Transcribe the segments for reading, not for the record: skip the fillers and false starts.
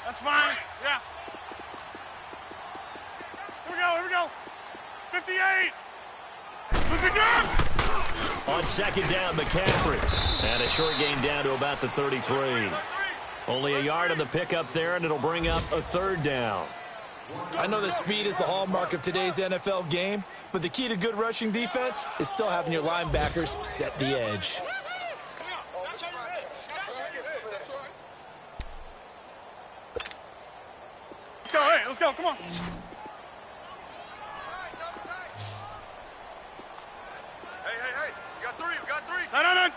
That's fine. Yeah. Here we go. 58. Who's it down? On second down, McCaffrey. And a short gain down to about the 33. Only a yard on the pickup there, and it'll bring up a third down. I know that speed is the hallmark of today's NFL game, but the key to good rushing defense is still having your linebackers set the edge. Let's go, come on. Hey, we got three. No.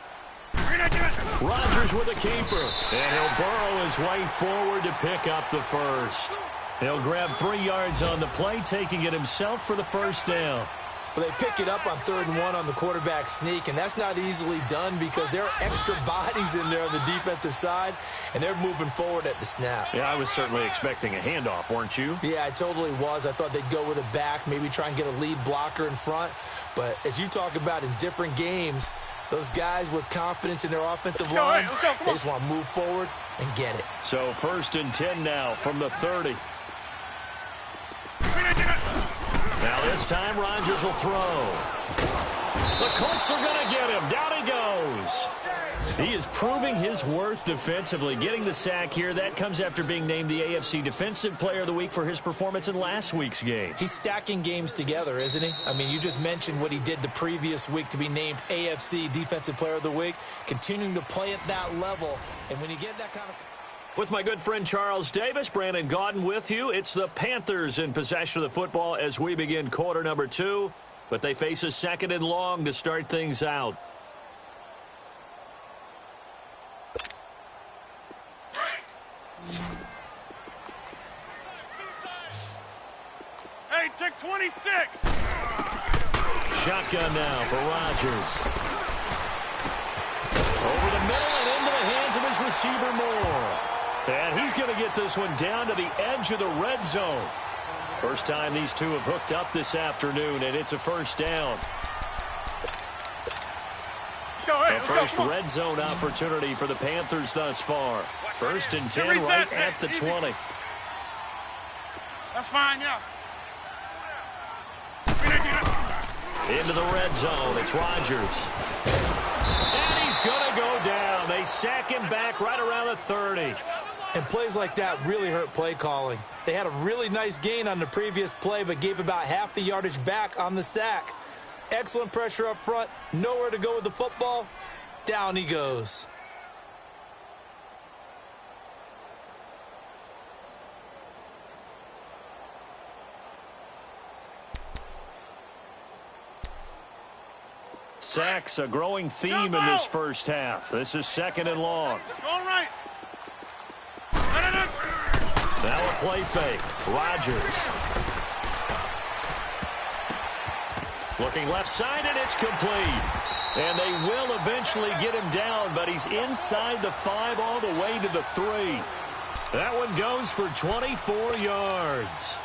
Rodgers with a keeper, and he'll burrow his way forward to pick up the first. He'll grab 3 yards on the play, taking it himself for the first down. Well, they pick it up on 3rd and 1 on the quarterback sneak, and that's not easily done because there are extra bodies in there on the defensive side, and they're moving forward at the snap. Yeah, I was certainly expecting a handoff, weren't you? Yeah, I totally was. I thought they'd go with a back, maybe try and get a lead blocker in front. But as you talk about in different games, those guys with confidence in their offensive line, they just want to move forward and get it. So 1st and 10 now from the 30. Now this time, Rodgers will throw. The Colts are going to get him. Down he goes. He is proving his worth defensively. Getting the sack here, that comes after being named the AFC Defensive Player of the Week for his performance in last week's game. He's stacking games together, isn't he? I mean, you just mentioned what he did the previous week to be named AFC Defensive Player of the Week, continuing to play at that level. And when you get that kind of... With my good friend Charles Davis, Brandon Gaudin with you. It's the Panthers in possession of the football as we begin quarter number 2. But they face a 2nd and long to start things out. Hey, check 26. Shotgun now for Rodgers. Over the middle and into the hands of his receiver Moore. And he's going to get this one down to the edge of the red zone. First time these two have hooked up this afternoon, and it's a first down. The first red zone opportunity for the Panthers thus far. 1st and 10 right at the 20. That's fine, yeah. Into the red zone, it's Rodgers. And he's going to go down. They sack him back right around the 30. And plays like that really hurt play calling. They had a really nice gain on the previous play, but gave about half the yardage back on the sack. Excellent pressure up front. Nowhere to go with the football. Down he goes. Sacks, a growing theme in this first half. This is 2nd and long. All right. Now a play fake. Rodgers. Looking left side, and it's complete. And they will eventually get him down, but he's inside the 5 all the way to the 3. That one goes for 24 yards.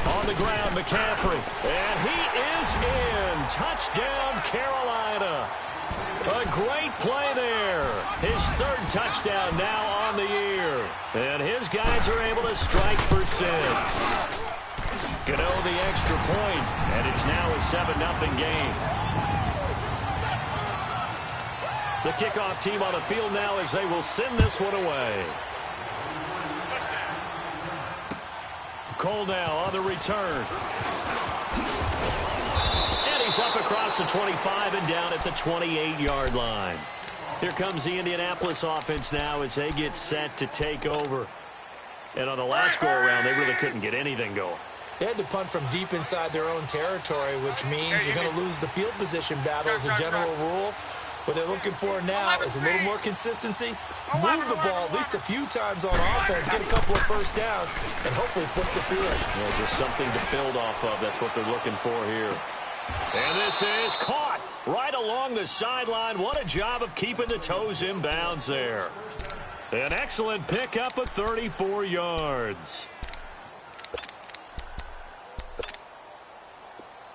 On the ground, McCaffrey. And he is in. Touchdown, Carolina. A great play there. His 3rd touchdown now on the year. And his guys are able to strike for 6. Gano the extra point, and it's now a 7-0 game. The kickoff team on the field now as they will send this one away. Cole now on the return. And he's up across the 25 and down at the 28-yard line. Here comes the Indianapolis offense now as they get set to take over. And on the last go-around, they really couldn't get anything going. They had to punt from deep inside their own territory, which means you're going to lose the field position battle as a general rule. What they're looking for now is a little more consistency, move the ball at least a few times on offense, get a couple of first downs, and hopefully flip the field. Yeah, just something to build off of. That's what they're looking for here. And this is caught. right along the sideline. What a job of keeping the toes in bounds there. An excellent pickup of 34 yards.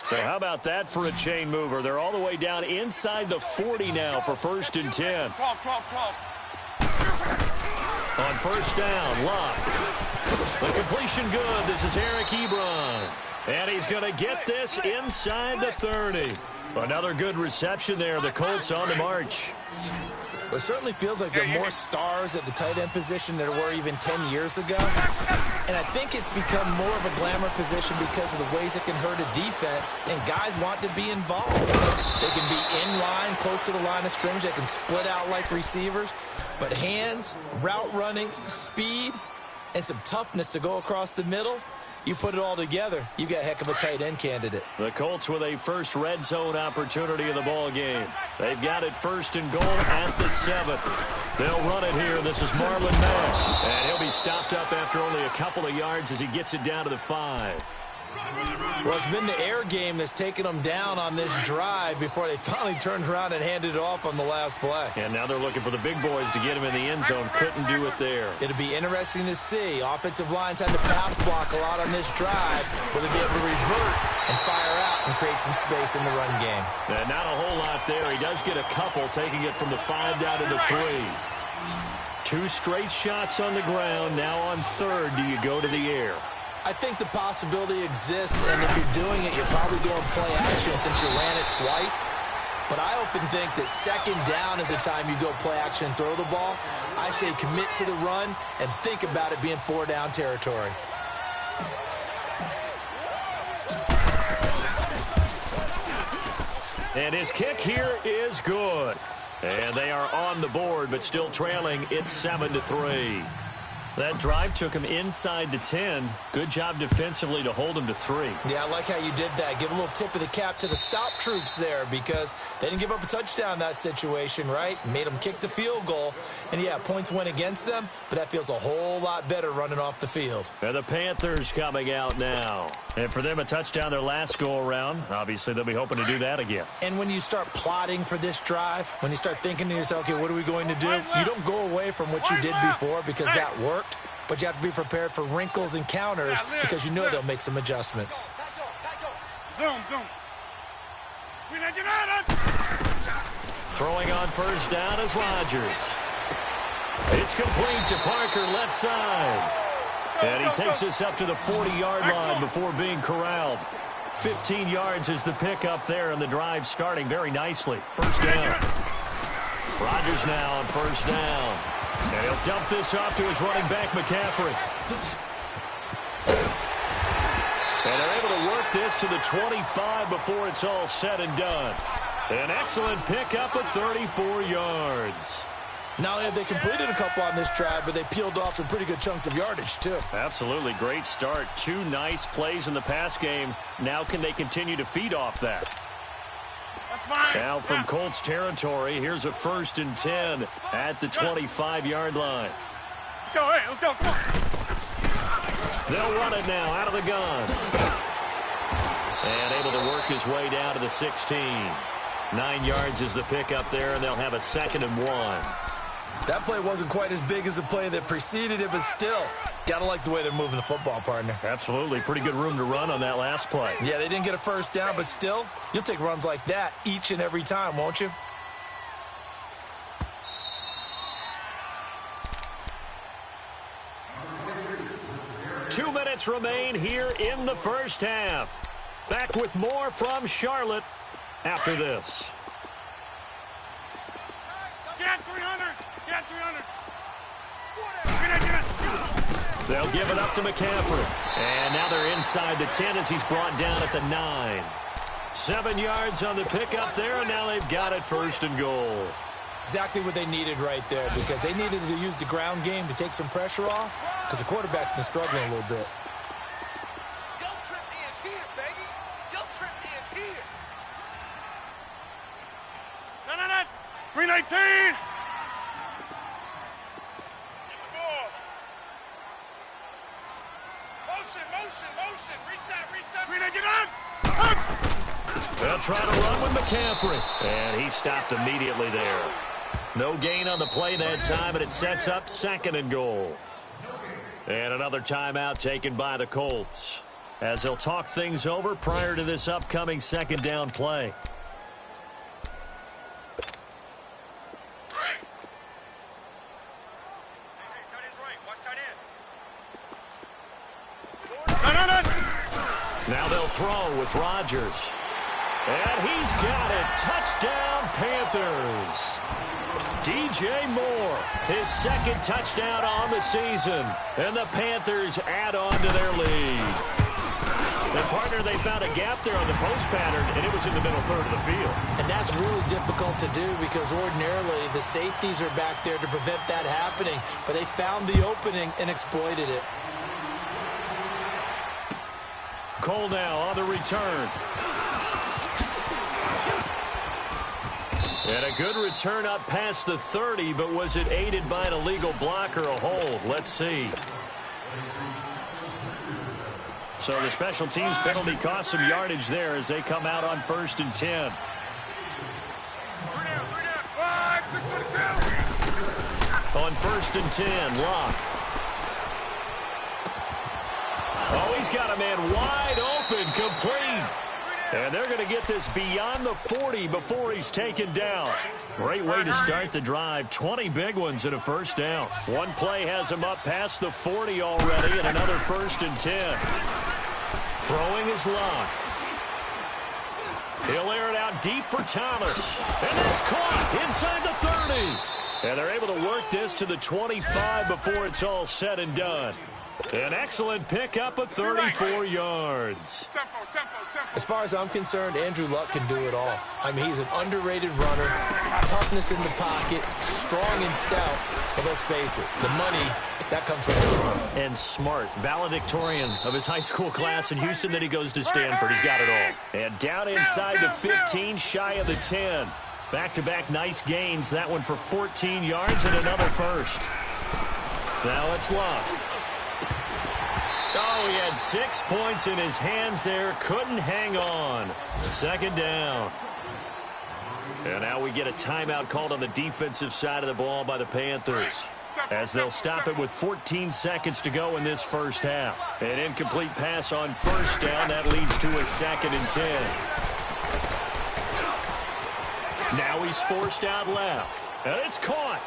So how about that for a chain mover? They're all the way down inside the 40 now for 1st and 10. 12. On 1st down, Locke. The completion good. This is Eric Ebron. And he's going to get this inside the 30. Another good reception there. The Colts on the march. It certainly feels like there are more stars at the tight end position than there were even 10 years ago. And I think it's become more of a glamour position because of the ways it can hurt a defense, and guys want to be involved. They can be in line, close to the line of scrimmage. They can split out like receivers. But hands, route running, speed, and some toughness to go across the middle, you put it all together, you got a heck of a tight end candidate. The Colts with a first red zone opportunity of the ball game. They've got it 1st and goal at the 7. They'll run it here. This is Marlon Mack. And he'll be stopped up after only a couple of yards as he gets it down to the 5. Well, it's been the air game that's taken them down on this drive before they finally turned around and handed it off on the last play. And now they're looking for the big boys to get him in the end zone. Couldn't do it there. It'll be interesting to see. Offensive lines had to pass block a lot on this drive. Will they be able to revert and fire out and create some space in the run game? And not a whole lot there. He does get a couple, taking it from the 5 down to the 3. 2 straight shots on the ground. Now on 3rd, do you go to the air? I think the possibility exists, and if you're doing it, you're probably doing play action since you ran it twice. But I often think that 2nd down is the time you go play action and throw the ball. I say commit to the run and think about it being 4 down territory. And his kick here is good. And they are on the board, but still trailing. It's 7-3. That drive took him inside the 10. Good job defensively to hold him to 3. Yeah, I like how you did that. Give a little tip of the cap to the stop troops there because they didn't give up a touchdown in that situation, right? Made them kick the field goal. And, yeah, points went against them, but that feels a whole lot better running off the field. And the Panthers coming out now. And for them, a touchdown their last go-around. Obviously, they'll be hoping to do that again. And when you start plotting for this drive, when you start thinking to yourself, okay, what are we going to do? You don't go away from what you did before because that worked. But you have to be prepared for wrinkles and counters because you know they'll make some adjustments. Zoom. Throwing on 1st down is Rodgers. It's complete to Parker, left side. And he takes us up to the 40-yard line before being corralled. 15 yards is the pickup there, and the drive starting very nicely. 1st down. Rodgers now on 1st down. And he'll dump this off to his running back, McCaffrey. And they're able to work this to the 25 before it's all said and done. An excellent pickup of 34 yards. Not only have they completed a couple on this drive, but they peeled off some pretty good chunks of yardage, too. Absolutely. Great start. 2 nice plays in the pass game. Now can they continue to feed off that? Now from Colts territory, here's a 1st and 10 at the 25-yard line. Let's go. Come on. They'll run it now out of the gun. And able to work his way down to the 16. 9 yards is the pickup there, and they'll have a 2nd and 1. That play wasn't quite as big as the play that preceded it, but still, got to like the way they're moving the football, partner. Absolutely. Pretty good room to run on that last play. Yeah, they didn't get a 1st down, but still, you'll take runs like that each and every time, won't you? Two minutes remain here in the 1st half. Back with more from Charlotte after this. Get 300. Get 300. They'll give it up to McCaffrey. And now they're inside the 10 as he's brought down at the 9. 7 yards on the pickup there, and now they've got it 1st and goal. Exactly what they needed right there because they needed to use the ground game to take some pressure off because the quarterback's been struggling a little bit. Yo, trip is here, baby. Yo, trip is here. 319. Motion. Reset. Get on. They'll try to run with McCaffrey. And he stopped immediately there. No gain on the play that time, and it sets up 2nd and goal. And another timeout taken by the Colts, as they'll talk things over prior to this upcoming 2nd down play. Now they'll throw with Rodgers. And he's got it. Touchdown, Panthers. DJ Moore, his 2nd touchdown on the season. And the Panthers add on to their lead. And, partner, they found a gap there on the post pattern, and it was in the middle third of the field. And that's really difficult to do because ordinarily the safeties are back there to prevent that happening. But they found the opening and exploited it. Cole now on the return. And a good return up past the 30, but was it aided by an illegal block or a hold? Let's see. So the special teams penalty cost some yardage there as they come out on 1st and 10. On 1st and 10, Locke. Oh, he's got a man wide open, complete. And they're going to get this beyond the 40 before he's taken down. Great way to start the drive. 20 big ones in a 1st down. One play has him up past the 40 already, and another 1st and 10. Throwing is Locke. He'll air it out deep for Thomas. And that's caught inside the 30. And they're able to work this to the 25 before it's all said and done. An excellent pickup of 34 yards. As far as I'm concerned, Andrew Luck can do it all. I mean, he's an underrated runner, toughness in the pocket, strong and stout. But let's face it, the money, that comes from his arm. And smart, valedictorian of his high school class in Houston. Then he goes to Stanford. He's got it all. And down inside the 15, shy of the 10. Back-to-back nice gains. That one for 14 yards and another first. Now it's Luck. Oh, he had 6 points in his hands there. Couldn't hang on. 2nd down. And now we get a timeout called on the defensive side of the ball by the Panthers, as they'll stop it with 14 seconds to go in this 1st half. An incomplete pass on 1st down. That leads to a 2nd and 10. Now he's forced out left. And it's caught.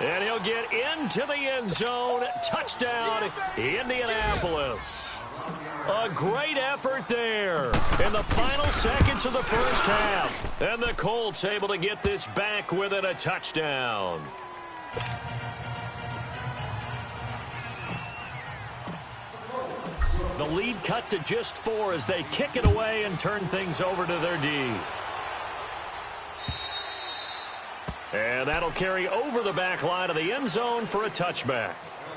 And he'll get into the end zone. Touchdown, Indianapolis. A great effort there in the final seconds of the 1st half. And the Colts able to get this back within a touchdown. The lead cut to just 4 as they kick it away and turn things over to their D. And that'll carry over the back line of the end zone for a touchback.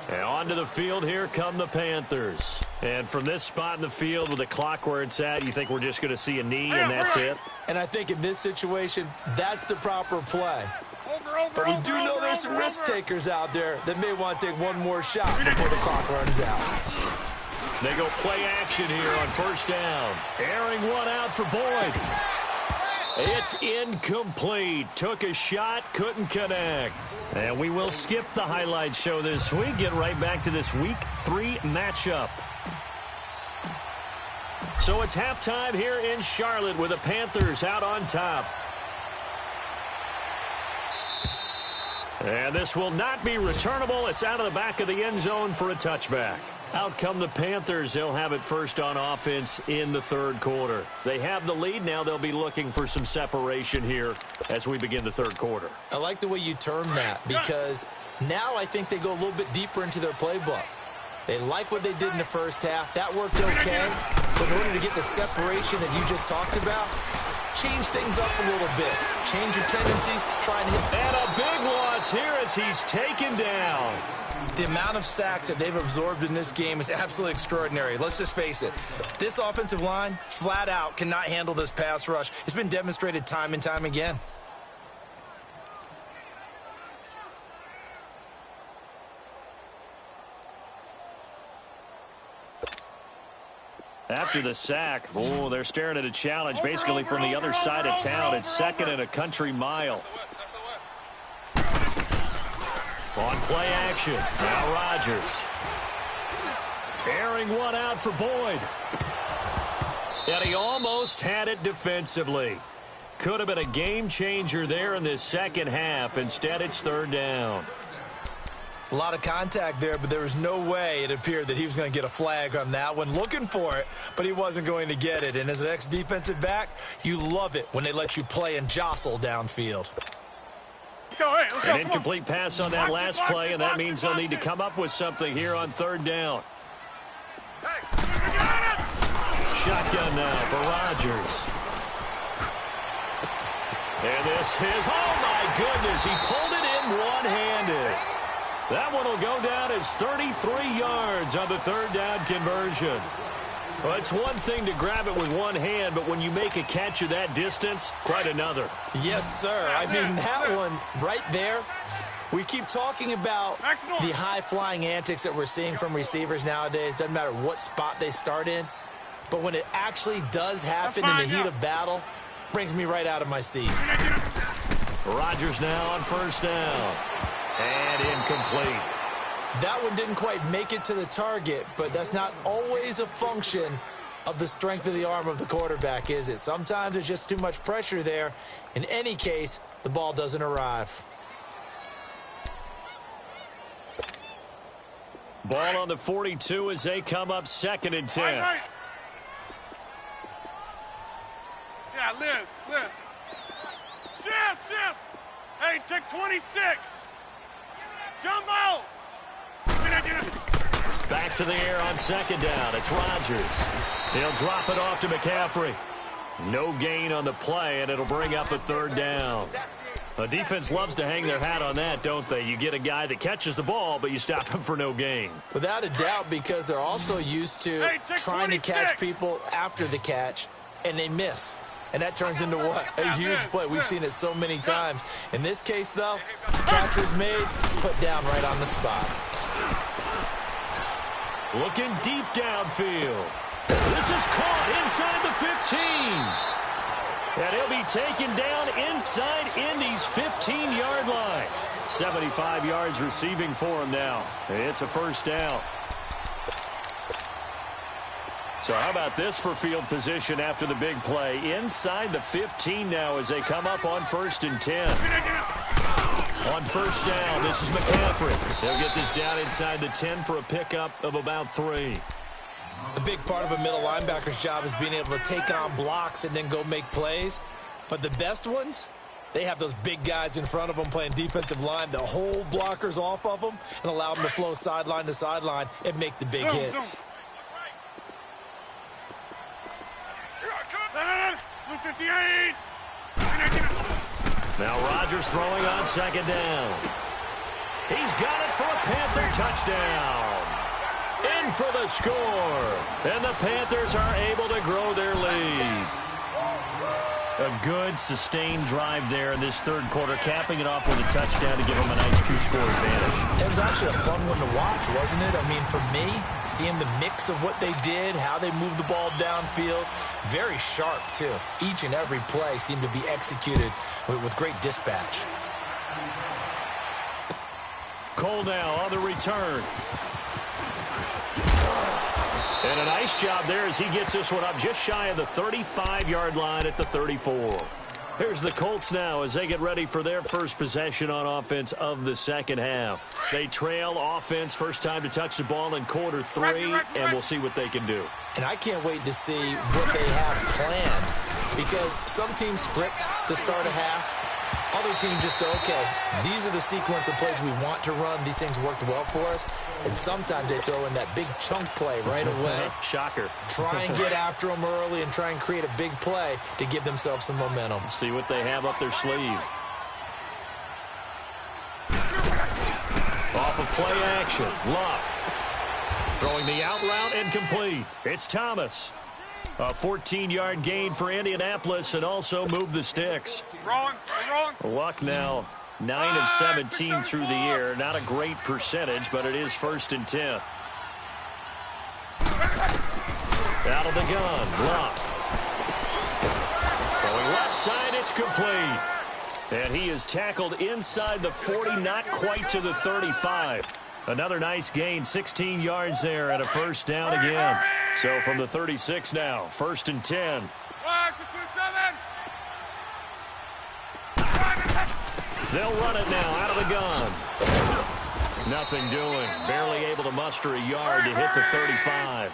And onto the field, here come the Panthers. And from this spot in the field with the clock where it's at, you think we're just going to see a knee and that's it? And I think in this situation, that's the proper play. But we do know there's some risk takers out there that may want to take one more shot before the clock runs out. They go play action here on 1st down. Airing one out for Boyd. It's incomplete. Took a shot, couldn't connect. And we will skip the highlight show this week. Get right back to this Week 3 matchup. So it's halftime here in Charlotte with the Panthers out on top. And this will not be returnable. It's out of the back of the end zone for a touchback. Out come the Panthers. They'll have it first on offense in the 3rd quarter. They have the lead. Now they'll be looking for some separation here as we begin the 3rd quarter. I like the way you term that because now I think they go a little bit deeper into their playbook. They like what they did in the 1st half. That worked okay. But in order to get the separation that you just talked about, change things up a little bit. Change your tendencies. Try and hit. And a big loss here as he's taken down. The amount of sacks that they've absorbed in this game is absolutely extraordinary. Let's just face it. This offensive line, flat out, cannot handle this pass rush. It's been demonstrated time and time again. After the sack, oh, they're staring at a challenge basically from the other side of town. It's second and a country mile. On play action, now Rodgers. Airing one out for Boyd. And he almost had it defensively. Could have been a game changer there in this second half. Instead, it's third down. A lot of contact there, but there was no way it appeared that he was going to get a flag on that one. Looking for it, but he wasn't going to get it. And as an ex-defensive back, you love it when they let you play and jostle downfield. An incomplete pass on that last play, and that means they'll need to come up with something here on third down. Shotgun now for Rodgers. And this is, oh my goodness, he pulled it in one-handed. That one will go down as 33 yards on the third down conversion. Well, it's one thing to grab it with one hand, but when you make a catch of that distance, quite another. Yes, sir. I mean, that one right there, we keep talking about the high-flying antics that we're seeing from receivers nowadays. Doesn't matter what spot they start in. But when it actually does happen in the heat of battle, brings me right out of my seat. Rodgers now on first down. And incomplete. That one didn't quite make it to the target, but that's not always a function of the strength of the arm of the quarterback, is it? Sometimes there's just too much pressure there. In any case, the ball doesn't arrive. Ball on the 42 as they come up second and 10. Yeah, Liz. Shift. Hey, check 26. Jumbo. Back to the air on second down. It's Rodgers. He'll drop it off to McCaffrey. No gain on the play, and it'll bring up a third down. A defense loves to hang their hat on that, don't they? You get a guy that catches the ball, but you stop him for no gain. Without a doubt, because they're also used to trying to catch people after the catch, and they miss. And that turns into what? A huge play. We've seen it so many times. In this case, though, catch was made, put down right on the spot. Looking deep downfield. This is caught inside the 15. And he'll be taken down inside Indy's 15-yard line. 75 yards receiving for him now. It's a first down. So how about this for field position after the big play? Inside the 15 now as they come up on first and 10. On first down, this is McCaffrey. They'll get this down inside the 10 for a pickup of about 3. The big part of a middle linebacker's job is being able to take on blocks and then go make plays. But the best ones, they have those big guys in front of them playing defensive line that hold blockers off of them and allow them to flow sideline to sideline and make the big hits. Now Rodgers throwing on second down. He's got it for a Panther touchdown. In for the score. And the Panthers are able to grow their lead. A good, sustained drive there in this third quarter, capping it off with a touchdown to give them a nice 2-score advantage. It was actually a fun one to watch, wasn't it? I mean, for me, seeing the mix of what they did, how they moved the ball downfield, very sharp, too. Each and every play seemed to be executed with great dispatch. Cole now on the return. And a nice job there as he gets this one up just shy of the 35-yard line at the 34. Here's the Colts now as they get ready for their first possession on offense of the second half. They trail offense, first time to touch the ball in quarter 3, and we'll see what they can do. And I can't wait to see what they have planned, because some teams script to start a half. Other teams just go, okay, these are the sequence of plays we want to run. These things worked well for us. And sometimes they throw in that big chunk play right away. Shocker. Try and get after them early and try and create a big play to give themselves some momentum. See what they have up their sleeve. Off of play action. Luck. Throwing the out route and complete. It's Thomas. A 14-yard gain for Indianapolis and also move the sticks. Rolling. Luck now 9 of 17 through the air. Not a great percentage, but it is first and 10. Out of the gun. Block. Throwing left side, it's complete. And he is tackled inside the 40, not quite to the 35. Another nice gain, 16 yards there, and a first down again. So from the 36 now, 1st and 10. They'll run it now out of the gun. Nothing doing. Barely able to muster a yard to hit the 35.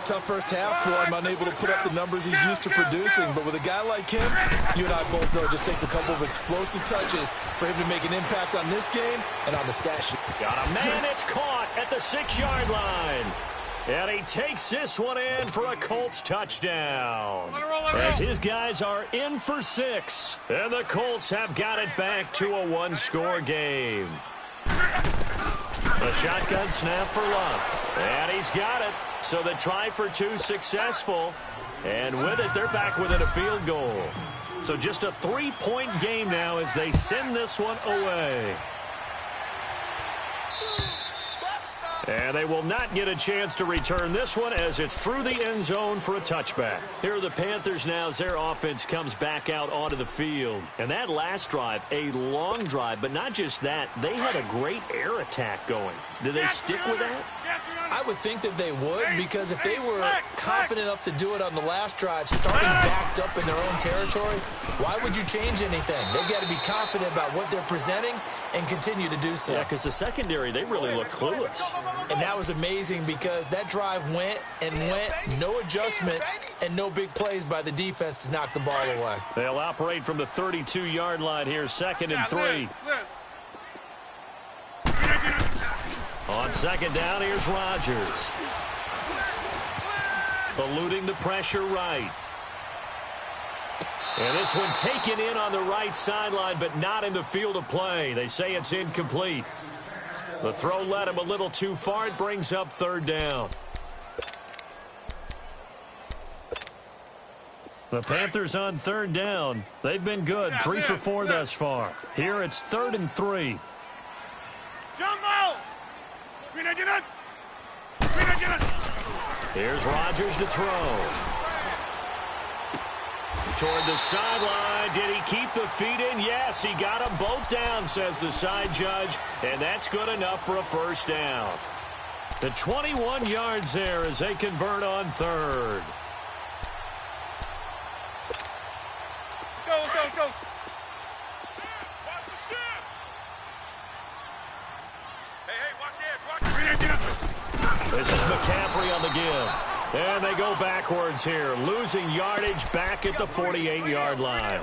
Tough first half for him, unable to put up the numbers he's used to producing. But with a guy like him, you and I both know it just takes a couple of explosive touches for him to make an impact on this game and on the stat sheet. Got a man, it's caught at the 6-yard line. And he takes this one in for a Colts touchdown. As his guys are in for 6. And the Colts have got it back to a 1-score game. A shotgun snap for Luck. And he's got it. So the try for 2 successful. And with it, they're back within a field goal. So just a 3-point game now as they send this one away. And they will not get a chance to return this one as it's through the end zone for a touchback. Here are the Panthers now as their offense comes back out onto the field. And that last drive, a long drive, but not just that. They had a great air attack going. Do they stick with that? I would think that they would, because if they were confident enough to do it on the last drive, starting backed up in their own territory, why would you change anything? They've got to be confident about what they're presenting and continue to do so. Yeah, because the secondary, they really look clueless. And that was amazing because that drive went and went, no adjustments, and no big plays by the defense to knock the ball away. They'll operate from the 32-yard line here, 2nd and 3. On 2nd down, here's Rodgers. Eluding the pressure right. And this one taken in on the right sideline, but not in the field of play. They say it's incomplete. The throw led him a little too far. It brings up 3rd down. The Panthers on 3rd down. They've been good, 3 for 4 thus far. Here it's 3rd and 3. Here's Rodgers to throw. Toward the sideline. Did he keep the feet in? Yes, he got them both down, says the side judge. And that's good enough for a first down. The 21 yards there as they convert on 3rd. Go. This is McCaffrey on the give. And they go backwards here, losing yardage back at the 48-yard line.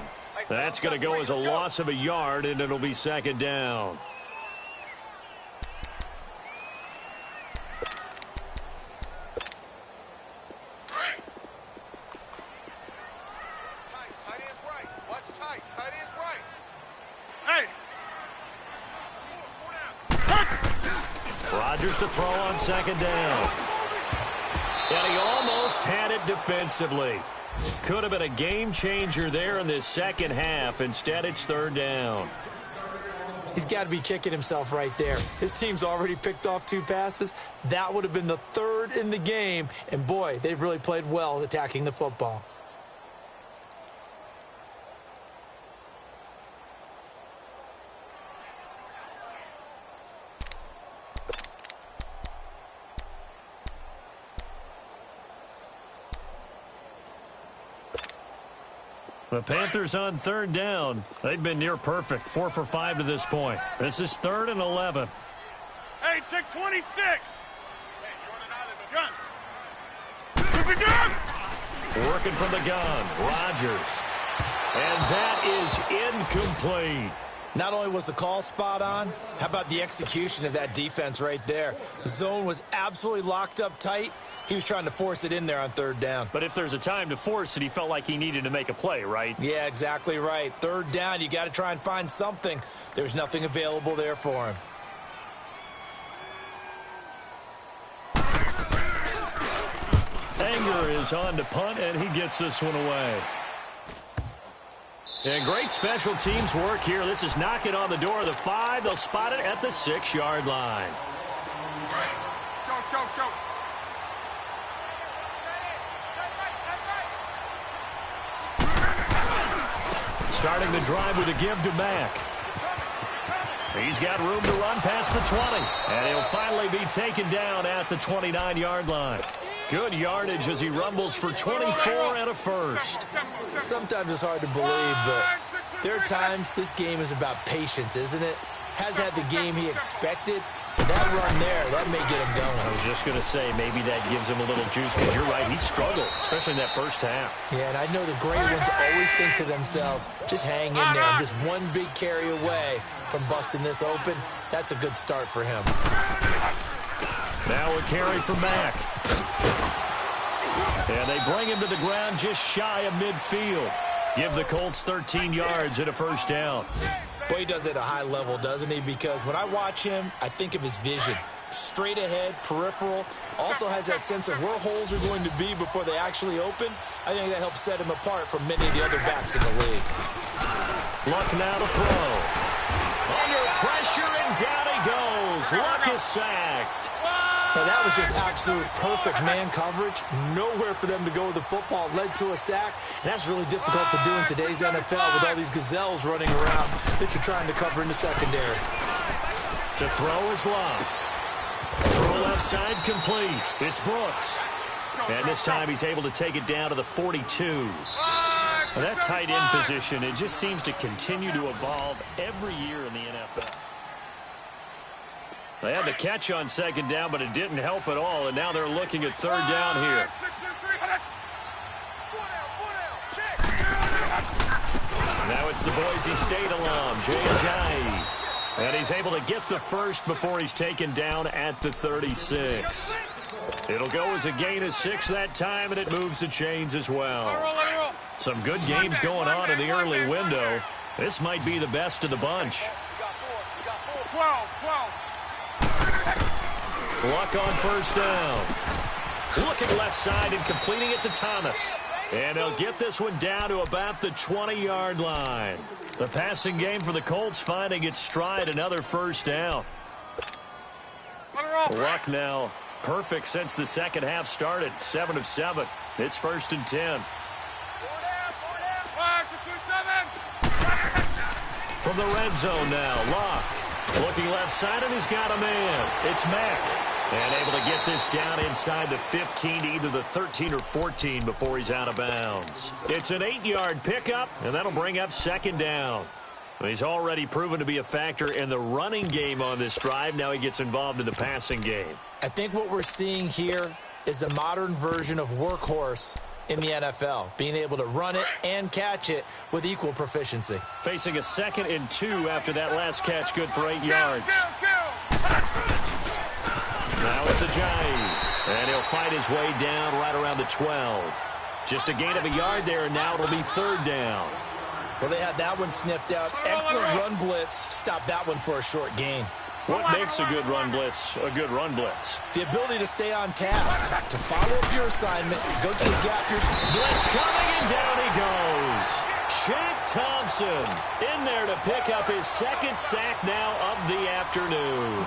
That's going to go as a loss of a yard, and it'll be 2nd down. Rodgers to throw on 2nd down. And he almost had it defensively. Could have been a game changer there in this second half. Instead, it's 3rd down. He's got to be kicking himself right there. His team's already picked off 2 passes. That would have been the 3rd in the game. And, boy, they've really played well attacking the football. The Panthers on 3rd down. They've been near perfect, 4 for 5 to this point. This is 3rd and 11. Hey, check 26. Gun. Working from the gun, Rodgers. And that is incomplete. Not only was the call spot on, how about the execution of that defense right there? The zone was absolutely locked up tight. He was trying to force it in there on 3rd down. But if there's a time to force it, he felt like he needed to make a play, right? Yeah, exactly right. 3rd down, you got to try and find something. There's nothing available there for him. Anger is on to punt, and he gets this one away. And great special teams work here. This is knocking on the door of the 5. They'll spot it at the 6-yard line. Go. Starting the drive with a give to Mack. He's got room to run past the 20. And he'll finally be taken down at the 29-yard line. Good yardage as he rumbles for 24 and a first. Sometimes it's hard to believe, but there are times this game is about patience, isn't it? Has had the game he expected. That run there, that may get him going. I was just going to say, maybe that gives him a little juice, because you're right, he struggled, especially in that first half. Yeah, and I know the great ones always think to themselves, just hang in there. I'm just one big carry away from busting this open. That's a good start for him. Now a carry for Mack. And they bring him to the ground just shy of midfield. Give the Colts 13 yards and a first down. Boy, he does it at a high level, doesn't he? Because when I watch him, I think of his vision. Straight ahead, peripheral. Also has that sense of where holes are going to be before they actually open. I think that helps set him apart from many of the other backs in the league. Luck now to throw. Under pressure, and down he goes. Luck is sacked. Now, that was just absolute perfect man coverage. Nowhere for them to go with the football. Led to a sack. And that's really difficult to do in today's NFL with all these gazelles running around that you're trying to cover in the secondary. To throw is Love. Throw left side complete. It's Brooks. And this time he's able to take it down to the 42. Well, that tight end position, it just seems to continue to evolve every year in the NFL. They had the catch on second down, but it didn't help at all, and now they're looking at third down here. Now it's the Boise State alum, J.J. And he's able to get the first before he's taken down at the 36. It'll go as a gain of 6 that time, and it moves the chains as well. Some good games going on in the early window. This might be the best of the bunch. 12. Luck on first down. Looking left side and completing it to Thomas. And they'll get this one down to about the 20-yard line. The passing game for the Colts finding its stride, another first down. Luck now perfect since the second half started. 7 of 7. It's 1st and 10. From the red zone now, Luck. Looking left side, and he's got a man. It's Mack. And able to get this down inside the 15 to either the 13 or 14 before he's out of bounds. It's an 8-yard pickup, and that'll bring up second down. He's already proven to be a factor in the running game on this drive. Now he gets involved in the passing game. I think what we're seeing here is the modern version of workhorse in the NFL, being able to run it and catch it with equal proficiency. Facing a 2nd and 2 after that last catch, good for 8 yards. Now it's Ajayi, and he'll fight his way down right around the 12. Just a gain of a yard there, and now it'll be third down. Well, they had that one sniffed out. Excellent run blitz. Stop that one for a short gain. What makes a good run blitz a good run blitz? The ability to stay on task, to follow up your assignment, go to the gap. Blitz coming, and down he goes. Shaq Thompson in there to pick up his 2nd sack now of the afternoon.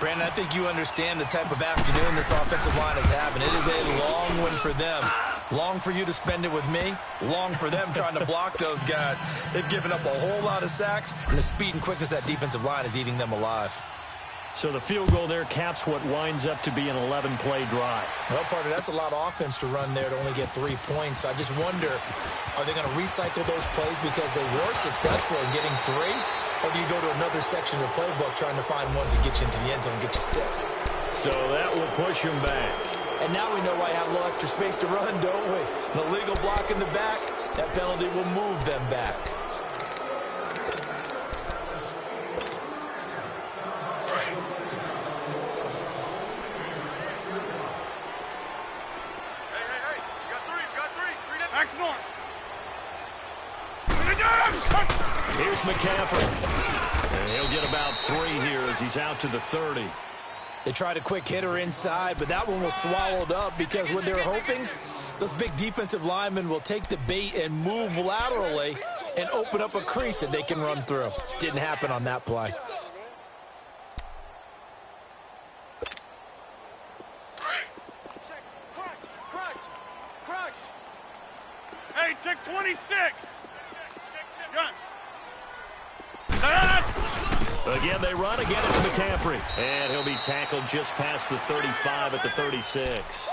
Brandon, I think you understand the type of afternoon this offensive line is having. It is a long one for them. Long for you to spend it with me. Long for them trying to block those guys. They've given up a whole lot of sacks, and the speed and quickness of that defensive line is eating them alive. So the field goal there caps what winds up to be an 11-play drive. Well, partner, that's a lot of offense to run there to only get 3 points. So I just wonder, are they going to recycle those plays because they were successful in getting 3? Or do you go to another section of the playbook trying to find ones that get you into the end zone and get you 6? So that will push him back. And now we know why you have a little extra space to run, don't we? An illegal block in the back, that penalty will move them back. Here's McCaffrey. And he'll get about 3 here as he's out to the 30. They tried a quick hitter inside, but that one was swallowed up because what they're hoping, those big defensive linemen will take the bait and move laterally and open up a crease that they can run through. Didn't happen on that play. Hey, check 26. Again, they run. Again, it's McCaffrey. And he'll be tackled just past the 35 at the 36.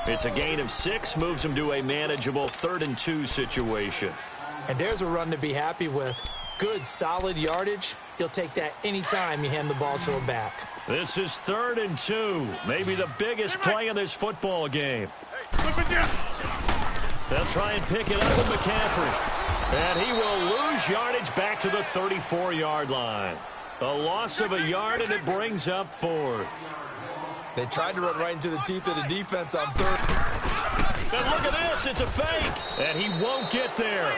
It's a gain of 6, moves him to a manageable 3rd and 2 situation. And there's a run to be happy with. Good, solid yardage. He'll take that anytime you hand the ball to a back. This is 3rd and 2. Maybe the biggest play in this football game. They'll try and pick it up with McCaffrey. And he will lose yardage back to the 34-yard line. A loss of a yard, and it brings up 4th. They tried to run right into the teeth of the defense on 3rd. And look at this. It's a fake. And he won't get there.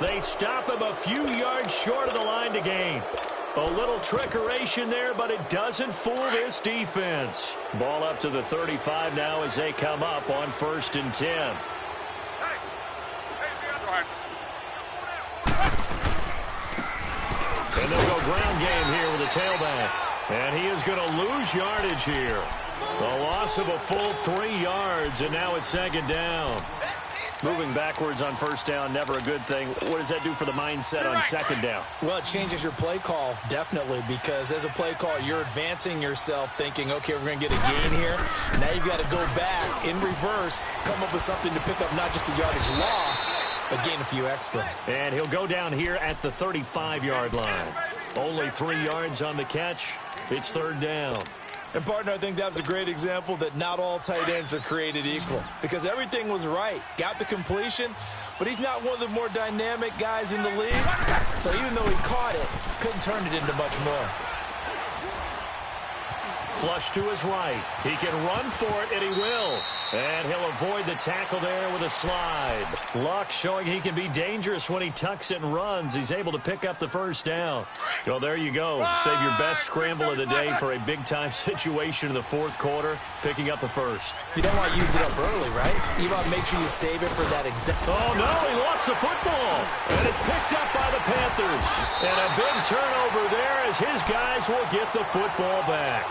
They stop him a few yards short of the line to gain. A little trickeration there, but it doesn't fool this defense. Ball up to the 35 now as they come up on 1st and 10. And they'll go ground game here with a tailback. And he is going to lose yardage here. A loss of a full 3 yards, and now it's 2nd down. Moving backwards on 1st down, never a good thing. What does that do for the mindset on 2nd down? Well, it changes your play call, definitely, because as a play call, you're advancing yourself thinking, okay, we're going to get a gain here. Now you've got to go back in reverse, come up with something to pick up not just the yardage lost, but gain a few extra. And he'll go down here at the 35-yard line. Only 3 yards on the catch. It's 3rd down. And, partner, I think that was a great example that not all tight ends are created equal, because everything was right. Got the completion, but he's not one of the more dynamic guys in the league. So even though he caught it, couldn't turn it into much more. Flush to his right. He can run for it, and he will. And he'll avoid the tackle there with a slide. Luck showing he can be dangerous when he tucks it and runs. He's able to pick up the 1st down. Well, there you go. Save your best scramble of the day for a big-time situation in the 4th quarter, picking up the 1st. You don't want to use it up early, right? You want to make sure you save it for that exact... Oh, no, he lost the football. And it's picked up by the Panthers. And a big turnover there as his guys will get the football back.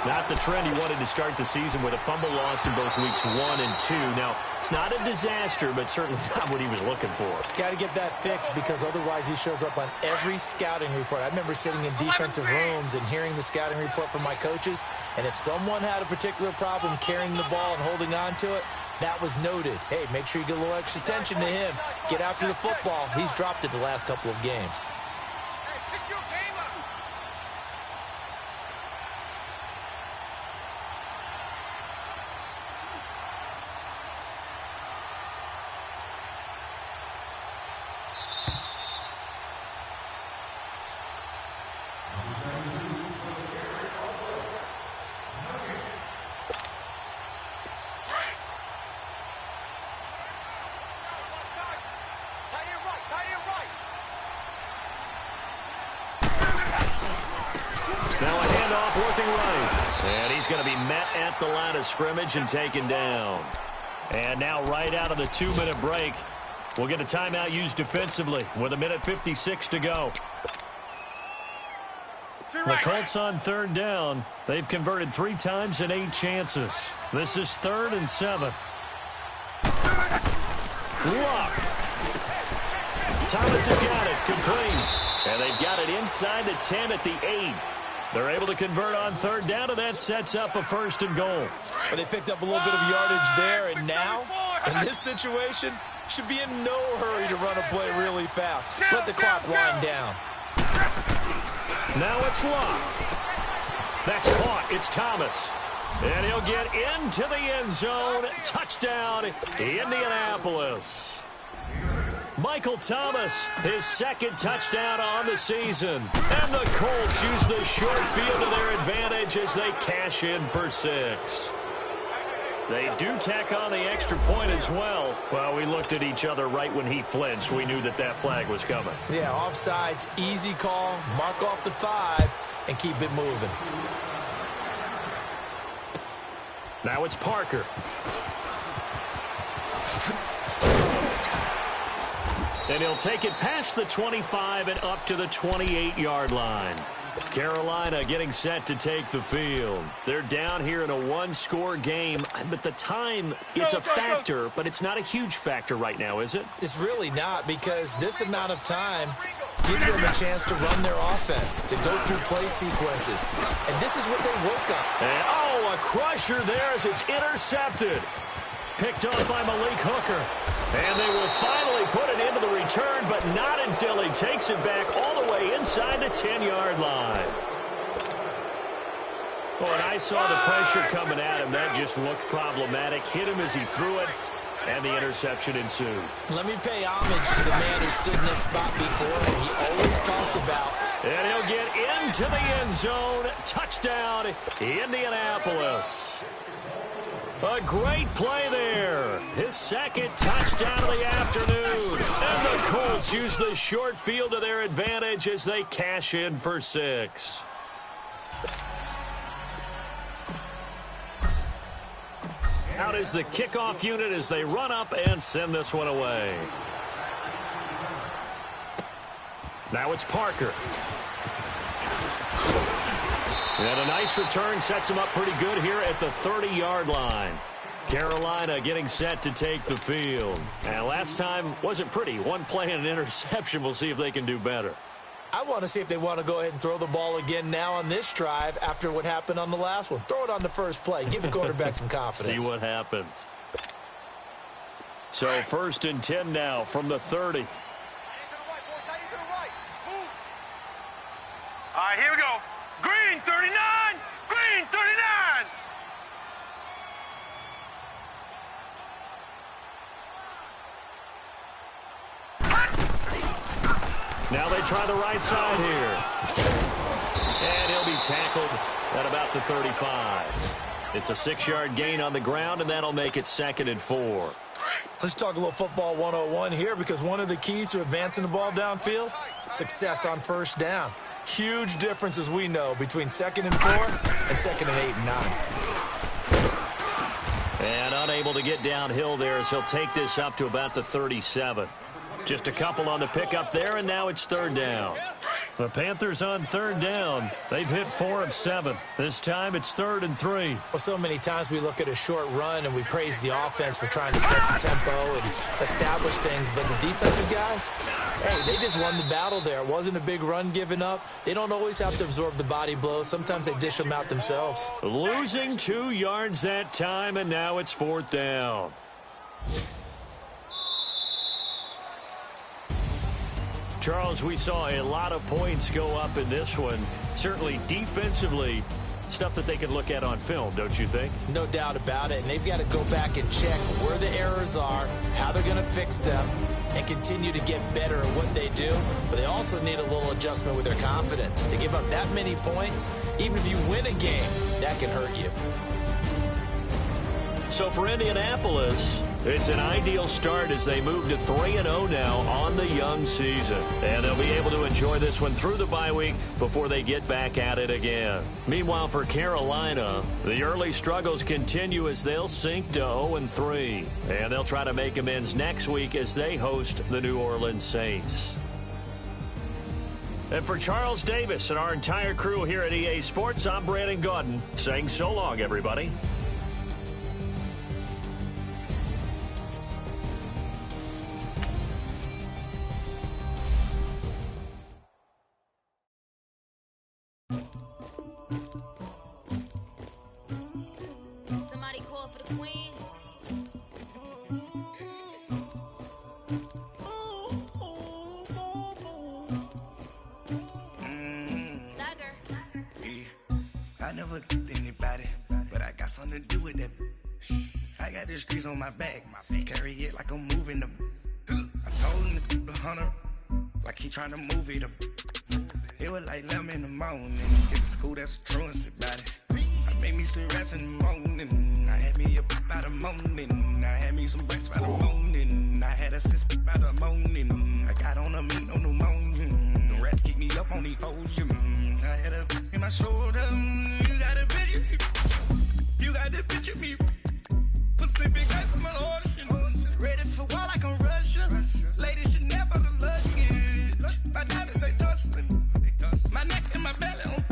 Not the trend he wanted to start the season with a fumble lost in both weeks 1 and 2. Now, it's not a disaster, but certainly not what he was looking for. Got to get that fixed because otherwise he shows up on every scouting report. I remember sitting in defensive rooms and hearing the scouting report from my coaches, and if someone had a particular problem carrying the ball and holding on to it, that was noted. Hey, make sure you get a little extra attention to him. Get after the football. He's dropped it the last couple of games. Now a handoff working right. And he's going to be met at the line of scrimmage and taken down. And now right out of the 2-minute break, we'll get a timeout used defensively with 1:56 to go. The Colts on 3rd down. They've converted 3 times in 8 chances. This is 3rd and 7. Luck. Thomas has got it. Complete. And they've got it inside the 10 at the 8. They're able to convert on 3rd down, and that sets up a 1st and goal. But they picked up a little bit of yardage there, and now, in this situation, should be in no hurry to run a play really fast. Let the clock wind down. Now it's Luck. That's caught. It's Thomas. And he'll get into the end zone. Touchdown, Indianapolis. Michael Thomas, his 2nd touchdown on the season. And the Colts use the short field to their advantage as they cash in for 6. They do tack on the extra point as well. Well, we looked at each other right when he flinched. We knew that that flag was coming. Yeah, offsides, easy call, mark off the 5, and keep it moving. Now it's Parker. And he'll take it past the 25 and up to the 28-yard line. Carolina getting set to take the field. They're down here in a one-score game, but the time, it's a factor, but it's not a huge factor right now, is it? It's really not, because this amount of time gives them a chance to run their offense, to go through play sequences. And this is what they work on. And, oh, a crusher there as it's intercepted. Picked off by Malik Hooker. And they will finally put it into the return, but not until he takes it back all the way inside the 10-yard line. Well, and I saw the pressure coming at him. That just looked problematic. Hit him as he threw it, and the interception ensued. Let me pay homage to the man who stood in this spot before him. He always talked about. And he'll get into the end zone. Touchdown, Indianapolis. A great play there. His second touchdown of the afternoon. And the Colts use the short field to their advantage as they cash in for 6. Out is the kickoff unit as they run up and send this one away. Now it's Parker. And a nice return sets him up pretty good here at the 30-yard line. Carolina getting set to take the field. And last time wasn't pretty. One play and an interception. We'll see if they can do better. I want to see if they want to go ahead and throw the ball again now on this drive after what happened on the last one. Throw it on the first play. Give the quarterback some confidence. See what happens. So 1st and 10 now from the 30. All right, here we go. Green 39! Green 39! Now they try the right side here. And he'll be tackled at about the 35. It's a 6-yard gain on the ground, and that'll make it 2nd and 4. Let's talk a little football 101 here, because one of the keys to advancing the ball downfield, success on first down. Huge difference, as we know, between 2nd and 4 and 2nd and 8 and 9. And unable to get downhill there as he'll take this up to about the 37. Just a couple on the pickup there, and now it's 3rd down. The Panthers on 3rd down. They've hit 4 of 7. This time it's 3rd and 3. Well, so many times we look at a short run and we praise the offense for trying to set the tempo and establish things, but the defensive guys, hey, they just won the battle there. It wasn't a big run given up. They don't always have to absorb the body blows. Sometimes they dish them out themselves. Losing 2 yards that time, and now it's 4th down. Charles, we saw a lot of points go up in this one. Certainly defensively, stuff that they can look at on film, don't you think? No doubt about it. And they've got to go back and check where the errors are, how they're going to fix them, and continue to get better at what they do. But they also need a little adjustment with their confidence. To give up that many points, even if you win a game, that can hurt you. So for Indianapolis, it's an ideal start as they move to 3-0 now on the young season. And they'll be able to enjoy this one through the bye week before they get back at it again. Meanwhile, for Carolina, the early struggles continue as they'll sink to 0-3. And they'll try to make amends next week as they host the New Orleans Saints. And for Charles Davis and our entire crew here at EA Sports, I'm Brandon Gaudin saying so long, everybody. Somebody call for the queen. I never killed anybody, but I got something to do with that. I got the streets on my back, carry it like I'm moving the. I told him to the hunter, like he trying to move it up. It was like 11 in the morning, skip to school, that's a truancy about it. I made me some rats in the morning, I had me a pop by the morning, I had me some rats by the morning, I had a sis by the morning, I got on a meat on the morning, the rats keep me up on the podium, I had a in my shoulder, you got a picture, you got the picture me, Pacific guys from an ocean, ready for war like I'm Russia, ladies should never love you, my diamonds they tussling, my neck and my belly on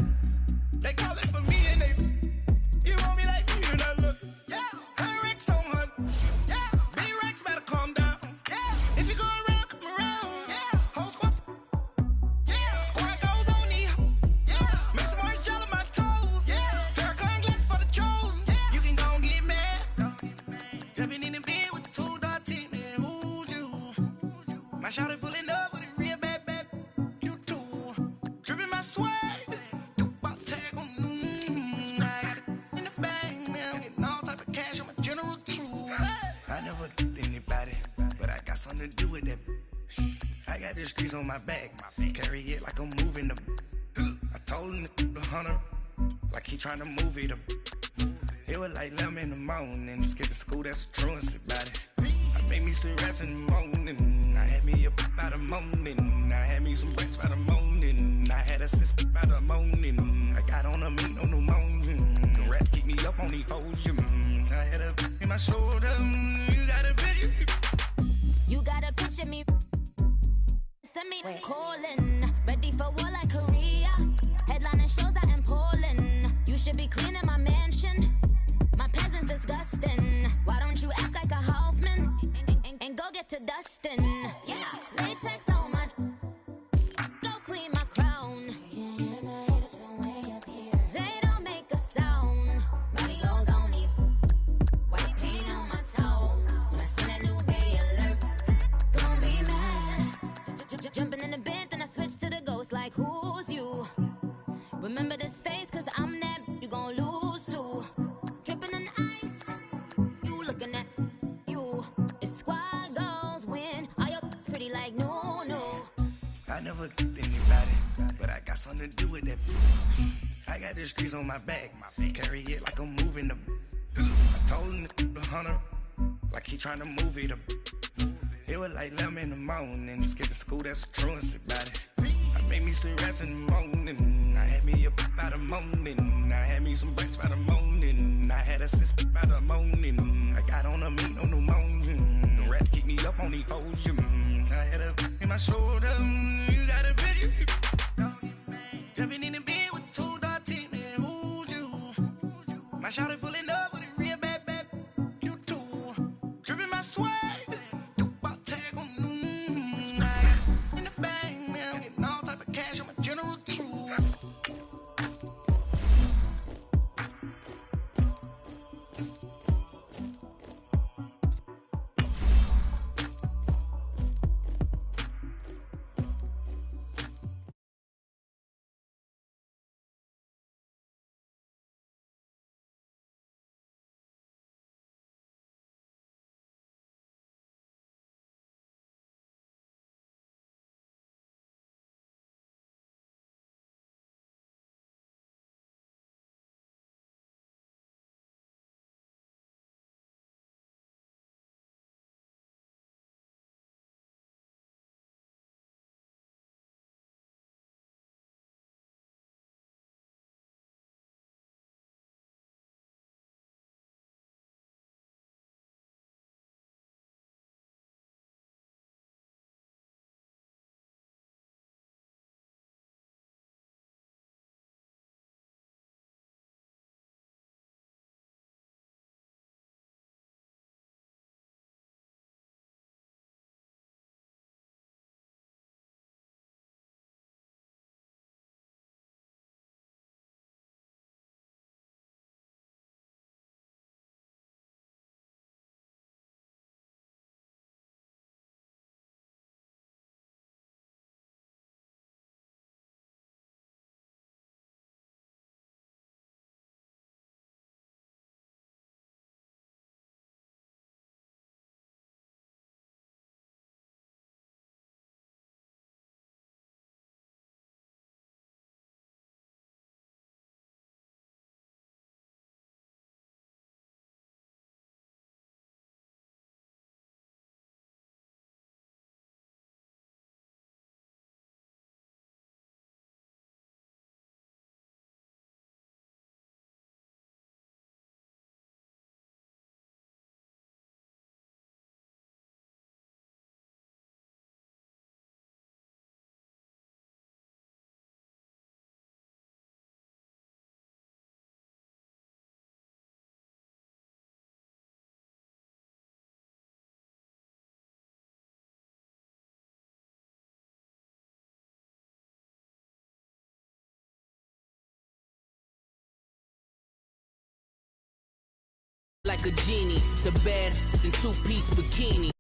grease on my back. Carry it like I'm moving the. I told him the hunter, like he trying to move it up. It was like 11 in the morning. Skipping school, that's a truancy about it. I made me some rest in the morning. I had me a pop by the morning. I had me some breaks by the morning. I had a sis by the morning. I got on a meat on the morning. The rats keep me up on the podium. I had a in my shoulder. You got a picture. You got a picture me. Send me calling. Ready for war like Korea. Headlining shows out in Poland. You should be cleaning my mansion. My peasants disgusting. Why don't you act like a Hoffman and go get to dustin'? Yeah, latex on my. Go clean my crown. You can hear the haters from way up here. They don't make a sound. Body goes on these. White paint on my toes. When I see that new bay alert, gon' be mad. Jumping in the bed, then I switch to the ghost like who's you? Remember this face, cause I'm that you gon' lose to. Dripping in ice, you looking at you. It's squad goals win. Are you pretty like no, no? I never anybody, but I got something to do with that. I got the streets on my back. Carry it like I'm moving the. I told him the hunter, like he trying to move it up. It was like 11 in the morning. Skipping school, that's a truancy about it. I made me some rest in the morning. I had me a pop by the morning. I had me some breaks by the morning. I had a sis by the morning. I got on a meat on the morning. The rats keep me up on the podium. I had a in my shoulder. You got a picture. Jumping in the bed with 2 dark teeth, man. Who's you? My shawty pulling up with a real bad, bad. You too. Dripping my swag. Like a genie to bed in 2-piece bikini.